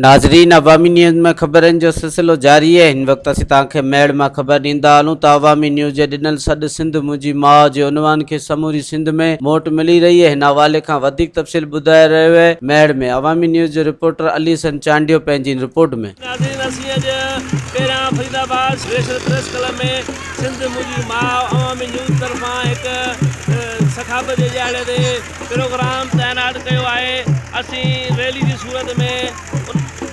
नाज़रीन, अवामी न्यूज़ में खबरन जो सिलसिलो जारी है। इन वक्त असीं तव्हांखे मेड़ में खबर ॾींदा हलूं त अवामी न्यूज़ जे ॾिनल सॾु सिंध मुंहिंजी माउ जे عنوان खे समूरी सिंध में मोट मिली रही है। हिन हवाले खां वधीक तफ़सील ॿुधाए रहियो है मेड़ में अवामी न्यूज़ जो रिपोर्टर अली सन चांडियो पंहिंजी रिपोर्ट में। नाज़रीन, असीं अॼु पहिरियां फरीदाबाद स्पेशल प्रेस क्लब में सिंध मुंहिंजी माउ अवामी न्यूज़ तरफ़ां हिकु सखाबत जे ॾियारे ते प्रोग्राम तैनात कयो आहे। असीं रैली जी सूरत में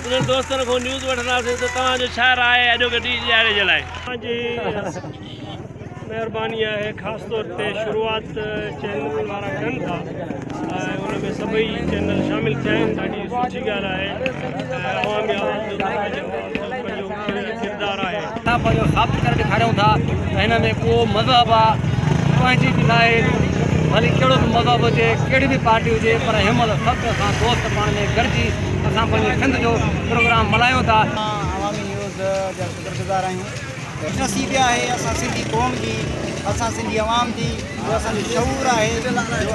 उन्हनि दोस्तनि खां न्यूज़ वठंदासीं त तव्हांजो छा राय आहे अॼोके ॾियारे जे लाइ। तव्हांजी महिरबानी आहे। ख़ासि तौर ते शुरूआत चैनल वारा कनि था ऐं उन में सभई चैनल शामिलु थिया आहिनि। ॾाढी सुठी ॻाल्हि आहे। अवामी आवाज़ जो पंहिंजो किरदारु आहे। असां पंहिंजो साबित करे ॾेखारियूं था त हिन में को मज़हब आहे पंहिंजी बि न आहे। भली कहिड़ो बि मज़हब हुजे, कहिड़ी बि पार्टी हुजे, पर हिनमहिल सभु असां दोस्त पाण में गॾिजी असां पंहिंजे सिंध जो प्रोग्राम मल्हायूं था। अवामी न्यूज़ जा शुक्रगुज़ार आहियूं। नसीब आहे असां सिंधी क़ौम जी, असां सिंधी अवाम जी, जो असांजो शऊर आहे, जो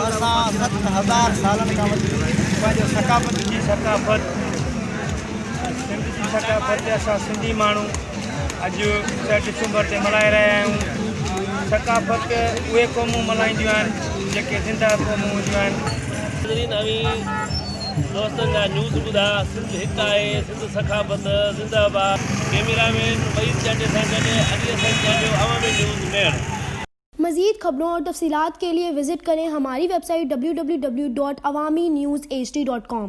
असां 7000 सालनि खां वठी पंहिंजो सकाफ़त सिंध जी सकाफ़त असां सिंधी माण्हू अॼु 6 डिसंबर ते मल्हाए रहिया आहियूं। सकाफ़त उहे क़ौमूं मल्हाईंदियूं आहिनि जेके ज़िंदा क़ौमूं हूंदियूं आहिनि। दोस्तनि जा न्यूज़ ॿुधा, सिंध हिकु आहे, सिंध सखाबत ज़िंदाबाद। कैमरामैन मईद चाटे सां गॾु अली सन चाटियो, अवामी न्यूज़ मेड़। मज़ीद खबरों और तफसीलात के लिए विजिट करें हमारी वेबसाइट www.awamiNewsHD.com।